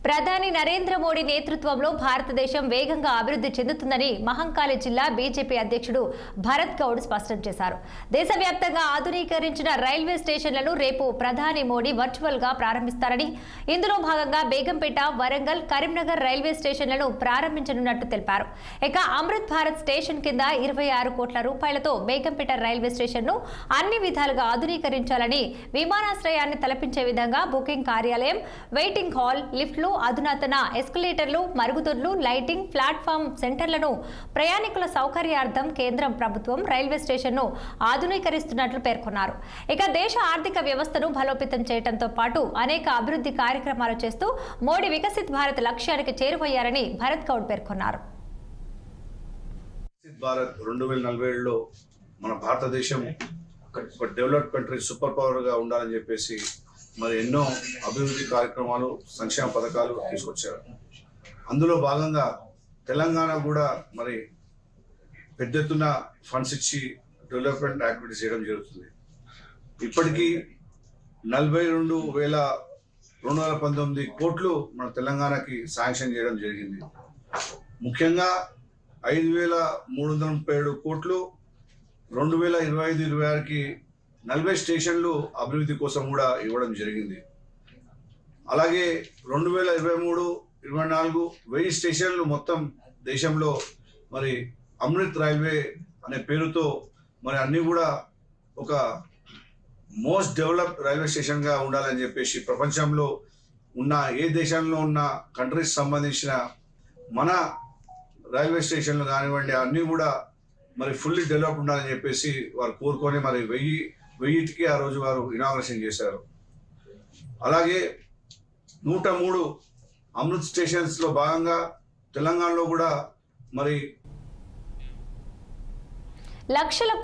ప్రధాని నరేంద్ర మోడీ నేతృత్వంలో భారతదేశం వేగంగా అభివృద్ధి చెందుతుందని మహంకాళి జిల్లా బీజేపీ అధ్యక్షుడు భరత్ గౌడ్ స్పష్టం చేశారు. దేశవ్యాప్తంగా ఆధునీకరించిన రైల్వే స్టేషన్లను రేపు ప్రధాని మోడీ వర్చువల్ గా ప్రారంభిస్తారని, ఇందులో భాగంగా బేగంపేట, వరంగల్, కరీంనగర్ రైల్వే స్టేషన్లను ప్రారంభించనున్నట్టు తెలిపారు. ఇక అమృత్ భారత్ స్టేషన్ కింద 26 కోట్ల రూపాయలతో బేగంపేట రైల్వే స్టేషన్ను అన్ని విధాలుగా ఆధునీకరించాలని, విమానాశ్రయాన్ని తలపించే విధంగా బుకింగ్ కార్యాలయం, వెయిటింగ్ హాల్, లిఫ్ట్లు, అధునాతన ఎస్కలేటర్లు, మరుగుదొడ్లు, లైటింగ్, ప్లాట్ఫామ్ సెంటర్లను ప్రయాణికుల సౌకర్యార్థం కేంద్రం ప్రభుత్వం రైల్వే స్టేషన్ను ఆధునీకరిస్తున్నట్లు పేర్కొన్నారు. ఇక దేశ ఆర్థిక వ్యవస్థను బలోపేతం చేయడంతో పాటు అనేక అభివృద్ధి కార్యక్రమాలు చేస్తూ మోడీ వికసిత్ భారత్ లక్ష్యానికి చేరువయ్యారని భరత్ గౌడ్ పేర్కొన్నారు. భారత్ 2047లో మన భారతదేశం ఒక డెవలప్డ్ కంట్రీ, సూపర్ పవర్ గా ఉండాలని చెప్పేసి మరి ఎన్నో అభివృద్ధి కార్యక్రమాలు, సంక్షేమ పథకాలు తీసుకొచ్చారు. అందులో భాగంగా తెలంగాణ కూడా మరి పెద్ద ఎత్తున ఫండ్స్ ఇచ్చి డెవలప్మెంట్ యాక్టివిటీస్ చేయడం జరుగుతుంది. ఇప్పటికీ 42,219 కోట్లు మన తెలంగాణకి శాంక్షన్ చేయడం జరిగింది. ముఖ్యంగా 5,337 కోట్లు 2025-26కి 40 స్టేషన్లు అభివృద్ధి కోసం కూడా ఇవ్వడం జరిగింది. అలాగే 2023-24 1000 స్టేషన్లు మొత్తం దేశంలో మరి అమృత్ రైల్వే అనే పేరుతో మరి అన్ని కూడా ఒక మోస్ట్ డెవలప్డ్ రైల్వే స్టేషన్గా ఉండాలని చెప్పేసి ప్రపంచంలో ఉన్న ఏ దేశంలో ఉన్న కంట్రీస్ సంబంధించిన మన రైల్వే స్టేషన్లు కానివ్వండి అన్నీ కూడా మరి ఫుల్లీ డెవలప్ ఉండాలని చెప్పేసి వారు కోరుకొని మరి 1000కి ఆ రోజు వారు ఇనాగ్రేషన్ చేశారు. అలాగే 103 అమృత్ స్టేషన్స్ లో భాగంగా తెలంగాణలో కూడా మరి లక్షల